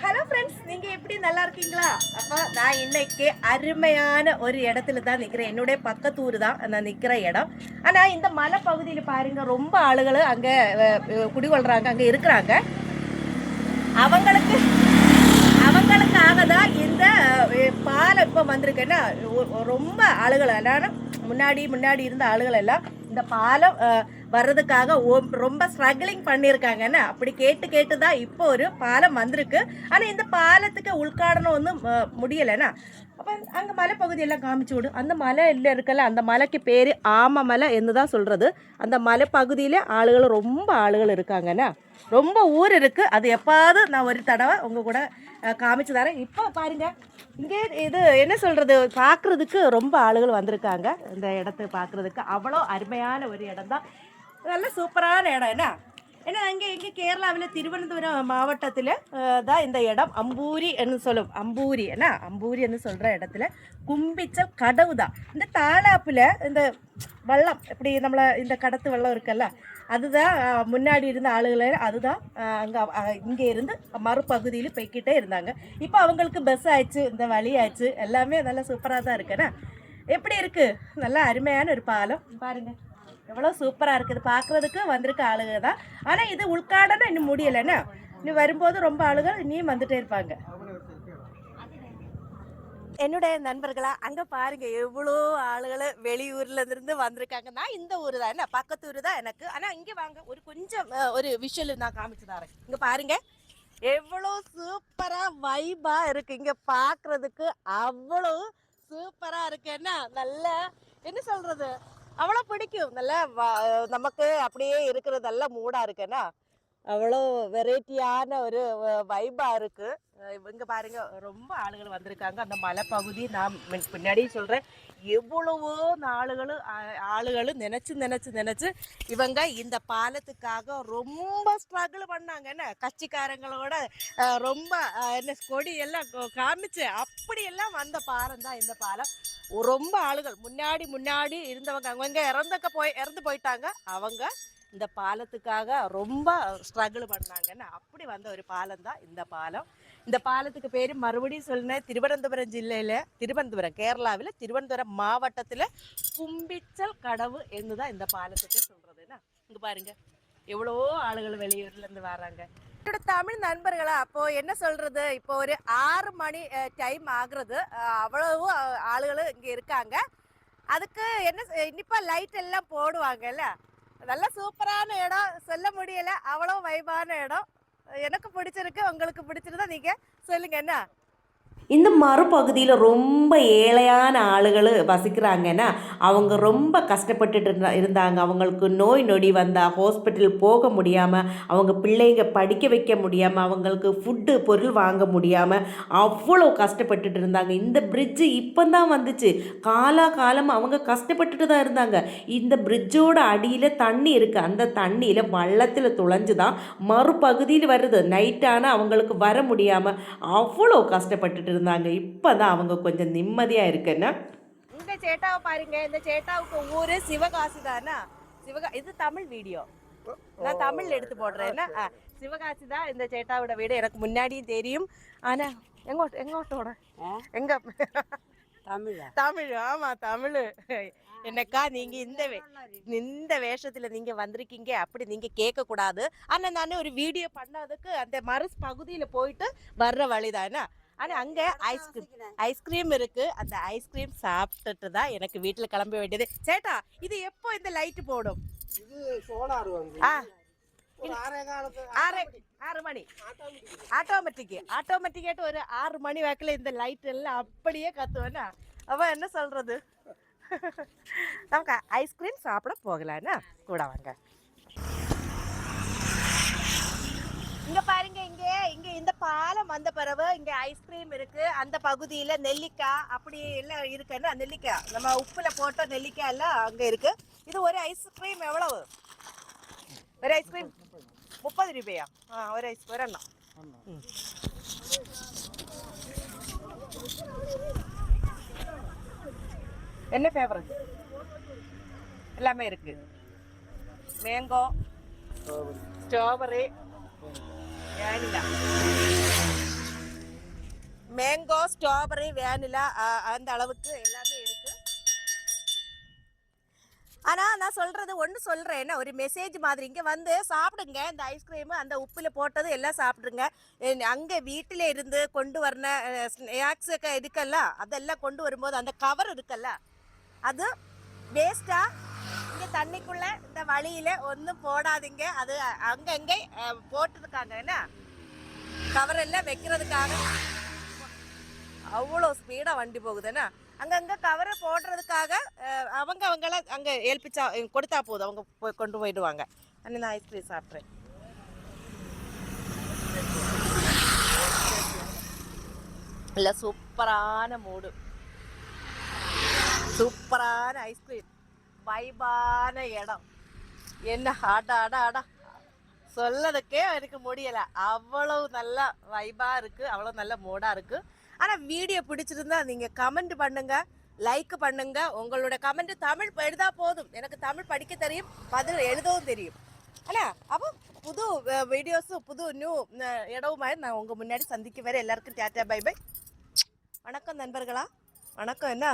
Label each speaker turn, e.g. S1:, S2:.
S1: Hello friends, நீங்க எப்படி நல்லா இருக்கீங்களா? அப்போ நான் இன்னைக்கு அருமையான ஒரு இடத்துல தான் நிற்கிறேன். என்னுடைய பக்கத்தூர் தான் நான் நிற்கிற இடம். ஆனால் இந்த மலை பகுதியில் பாருங்க, ரொம்ப ஆளுகள் அங்கே குடிகொள்கிறாங்க, அங்கே இருக்கிறாங்க. அவங்களுக்கு அவங்களுக்காக தான் இந்த பாலம் இப்போ வந்திருக்கேன்னா ரொம்ப ஆளுகள் எல்லாம் முன்னாடி இருந்த ஆளுகள் எல்லாம் இந்த பாலம் வர்றதுக்காக ரொம்ப ஸ்ட்ரகிளிங் பண்ணியிருக்காங்கன்னு அப்படி கேட்டு தான் இப்போ ஒரு பாலம் வந்திருக்கு. ஆனால் இந்த பாலத்துக்கு உள்காடணும் ஒன்றும் முடியலைண்ணா. அப்போ அங்கே மலைப்பகுதியெல்லாம் காமிச்சு விடு. அந்த மலை இல்லை இருக்கல, அந்த மலைக்கு பேர் ஆமமலை என்று தான் சொல்கிறது. அந்த மலைப்பகுதியில் ரொம்ப ஆளுகள் இருக்காங்கண்ணா. ரொம்ப ஊர் இருக்குது. அது எப்பாவது நான் ஒரு தடவை உங்கள் கூட காமிச்சு தரேன். இப்போ பாருங்கள், இங்கே இது என்ன சொல்கிறது, பார்க்குறதுக்கு ரொம்ப ஆளுகள் வந்திருக்காங்க. இந்த இடத்த பார்க்குறதுக்கு அவ்வளோ அருமையான ஒரு இடம் தான். நல்ல சூப்பரான இடம் ஏன்னா இங்கே கேரளாவில் திருவனந்தபுரம் மாவட்டத்தில் தான் இந்த இடம் அம்பூரி என்று சொல்லும். அம்பூரி என்று சொல்கிற இடத்துல கும்பிச்சல் கடவு தான். இந்த தாளாப்பில் இந்த வள்ளம் இப்படி நம்மளை இந்த கடத்து வெள்ளம் இருக்குல்ல, அதுதான் முன்னாடி இருந்த ஆளுகளை அதுதான் இங்கே இருந்து மறுபகுதியில் போய்கிட்டே இருந்தாங்க. இப்போ அவங்களுக்கு பஸ் ஆயிடுச்சு, இந்த வழி ஆயிடுச்சு, எல்லாமே நல்லா சூப்பராக தான் இருக்குண்ணா. எப்படி இருக்குது? நல்லா அருமையான ஒரு பாலம் பாருங்கள், எவ்வளோ சூப்பராக இருக்குது. பார்க்குறதுக்கு வந்திருக்க ஆளுங்க தான். ஆனால் இது உள்காடனா இன்னும் முடியலைண்ணா. இன்னும் வரும்போது ரொம்ப ஆளுகள் இனியும் வந்துட்டே இருப்பாங்க. என்னுடைய நண்பர்களா அங்கே பாருங்க, எவ்வளோ ஆளுகளை வெளியூர்ல இருந்து வந்திருக்காங்க. நான் இந்த ஊர் தான், என்ன பக்கத்து ஊர் தான் எனக்கு. ஆனால் இங்கே வாங்க, ஒரு கொஞ்சம் ஒரு விஷுவல் நான் காமிச்சு தரேன். இங்கே பாருங்க, எவ்வளோ சூப்பராக வைபாக இருக்கு. இங்கே பார்க்குறதுக்கு அவ்வளோ சூப்பராக இருக்கு. நல்ல என்ன சொல்றது, அவ்வளோ பிடிக்கும். நல்லா நமக்கு அப்படியே இருக்கிறதெல்லாம் மூடா இருக்குன்னா அவ்வளோ வெரைட்டியான ஒரு வைபா இருக்கு. இவங்க பாருங்க, ரொம்ப ஆளுகள் வந்திருக்காங்க. அந்த மலைப்பகுதி நான் பின்னாடி சொல்றேன், எவ்வளவோ ஆளுகள் நினைச்சு இவங்க இந்த பாலத்துக்காக ரொம்ப ஸ்ட்ரகிள் பண்ணாங்க. என்ன கட்சிக்காரங்களோட ரொம்ப என்ன கொடி எல்லாம் காமிச்சு அப்படியெல்லாம் வந்த பாலம் தான் இந்த பாலம். ரொம்ப ஆளுகள் முன்னாடி இருந்தவங்க அவங்க இறந்து போயிட்டாங்க. அவங்க இந்த பாலத்துக்காக ரொம்ப ஸ்ட்ரகிள் பண்ணாங்கன்னு அப்படி வந்த ஒரு பாலம் தான் இந்த பாலம். இந்த பாலத்துக்கு பேர் மறுபடியும் சொன்னேன், திருவனந்தபுரம் ஜில்லையில், கேரளாவில் திருவனந்தபுரம் மாவட்டத்தில் கும்பிச்சல் கடவு என்று தான் இந்த பாலத்துக்கு சொல்கிறதுன்னா. இங்கே பாருங்க, எவ்வளோ ஆளுகள் வெளியூர்லேருந்து வராங்க. என்னோட தமிழ் நண்பர்களா, அப்போ என்ன சொல்றது, இப்போ ஒரு 6 மணி டைம் ஆகுறது. அவ்வளவு ஆளுகளும் இங்கே இருக்காங்க. அதுக்கு என்ன இனிப்பா லைட் எல்லாம் போடுவாங்கல்ல. நல்ல சூப்பரான இடம், சொல்ல முடியல, அவ்வளோ வைபான இடம். எனக்கு பிடிச்சிருக்கு. உங்களுக்கு பிடிச்சிருந்தா நீங்க சொல்லுங்க. என்ன இந்த மறுபகுதியில் ரொம்ப ஏழையான ஆளுகள் வசிக்கிறாங்கன்னா அவங்க ரொம்ப கஷ்டப்பட்டுட்டு இருந்தாங்க. அவங்களுக்கு நோய் நொடி வந்தால் ஹாஸ்பிட்டல் போக முடியாமல், அவங்க பிள்ளைங்க படிக்க வைக்க முடியாமல், அவங்களுக்கு ஃபுட்டு பொருள் வாங்க முடியாமல் அவ்வளோ கஷ்டப்பட்டுட்டு இருந்தாங்க. இந்த பிரிட்ஜு இப்போ தான் வந்துச்சு. காலமாக அவங்க கஷ்டப்பட்டுட்டு தான் இருந்தாங்க. இந்த பிரிட்ஜோட அடியில் தண்ணி இருக்குது. அந்த தண்ணியில் வள்ளத்தில் துளைஞ்சு தான் மறுபகுதியில் வருது. நைட்டான அவங்களுக்கு வர முடியாமல் அவ்வளோ கஷ்டப்பட்டுட்டு இருந்தாங்க. இப்பதான் அவங்க கொஞ்சம் நிம்மதியா இருக்குன்னா. இந்த சேட்டாவை பாருங்க, இந்த சேட்டாவுக்கு ஊரு சிவகாசி தானா. இது தமிழ் வீடியோ, நான் தமிழ் எடுத்து போடுறேன். சிவகாசி தான் இந்த சேட்டாவோட வீடு. எனக்கு முன்னாடியும் தெரியும். ஆனா எங்கோட்டோட எங்க தமிழ். ஆமா, தமிழ். என்னக்கா நீங்க இந்த வேஷத்துல நீங்க வந்திருக்கீங்க அப்படி நீங்க கேட்க கூடாது. ஆனா நான் ஒரு வீடியோ பண்ணதுக்கு அந்த பகுதியில போயிட்டு வர்ற வழிதானா. ஆனால் அங்கே ஐஸ்கிரீம் இருக்கு. அந்த ஐஸ்கிரீம் சாப்பிட்டுட்டு தான் எனக்கு வீட்டில் கிளம்ப வேண்டியது. சேட்டா, இது எப்போ இந்த லைட்டு போடும்? இது சோலார் வந்து 6 மணி ஆட்டோமேட்டிக்காയിട്ട് ஒரு 6 மணி வாக்கில் இந்த லைட் எல்லாம் அப்படியே கத்துவேன்னா. அவன் என்ன சொல்றது, நமக்கு ஐஸ்கிரீம் சாப்பிட போகலான்னா கூட வாங்க. இங்க பாருங்க, இங்க இந்த பாலம் வந்த பிறகு இங்க ஐஸ்கிரீம் இருக்கு. அந்த பகுதியில நெல்லிக்காய் அப்படி எல்லாம் இருக்குன்னா, நெல்லிக்காய் நம்ம உப்புல போட்ட நெல்லிக்காய் எல்லாம் அங்க இருக்கு. இது ஒரு ஐஸ்கிரீம் எவ்வளவு? ஒரு ஐஸ்கிரீம் 30 ரூபாயா? ஒரு ஒரெண்ணம். என்ன ஃபேவரட்? எல்லாமே இருக்கு. மேங்கோ, ஸ்ட்ராபெரி, ஸ்ட்ராபெரி வேனிலா அந்த அளவுக்கு எல்லாமே இருக்கு. ஆனா நான் சொல்றது ஒன்று சொல்றேன், என்ன ஒரு மெசேஜ் மாதிரி, இங்க வந்து சாப்பிடுங்க இந்த ஐஸ்கிரீம், அந்த உப்புல போட்டது எல்லாம் சாப்பிடுங்க. அங்க வீட்டில இருந்து கொண்டு வரன ஸ்நாக்ஸ் இதுக்கல்ல, அதெல்லாம் கொண்டு வரும்போது அந்த கவர் இருக்குல்ல, அது வேஸ்டா இங்க தண்ணிக்குள்ள இந்த வழியில ஒன்றும் போடாதீங்க. அது அங்கங்க போட்டுருக்காங்க, என்ன கவர் எல்லாம் வைக்கிறதுக்காக. அவ்வளோ ஸ்பீடா வண்டி போகுதுன்னா அங்கங்க கவரை போடுறதுக்காக அவங்கள அங்க ஏல்பிச்சா கொடுத்தா போதும், அவங்க கொண்டு போயிடுவாங்க. நான் ஐஸ்கிரீம் சாப்பிட்றேன். இல்லை, சூப்பரான மூடு, சூப்பரான ஐஸ்கிரீம், வைபான இடம். என்ன ஆடா ஆடா ஆடா, சொல்லதுக்கே எனக்கு முடியலை. அவ்வளவு நல்லா வைபா இருக்கு, அவ்வளோ நல்ல மூடா இருக்கு. ஆனால் வீடியோ பிடிச்சிருந்தா நீங்கள் கமெண்ட் பண்ணுங்க, லைக் பண்ணுங்க. உங்களோட கமெண்ட் தமிழ் எழுதா போதும், எனக்கு தமிழ் படிக்க தெரியும், பதில் எழுதவும் தெரியும். ஆனால் அப்போ புது வீடியோஸும் புது நியூ இடவுமாய் நான் உங்கள் முன்னாடி சந்திக்க வர. எல்லாருக்கும் டாட்டா பை பை. வணக்கம் நண்பர்களா, வணக்கம். என்ன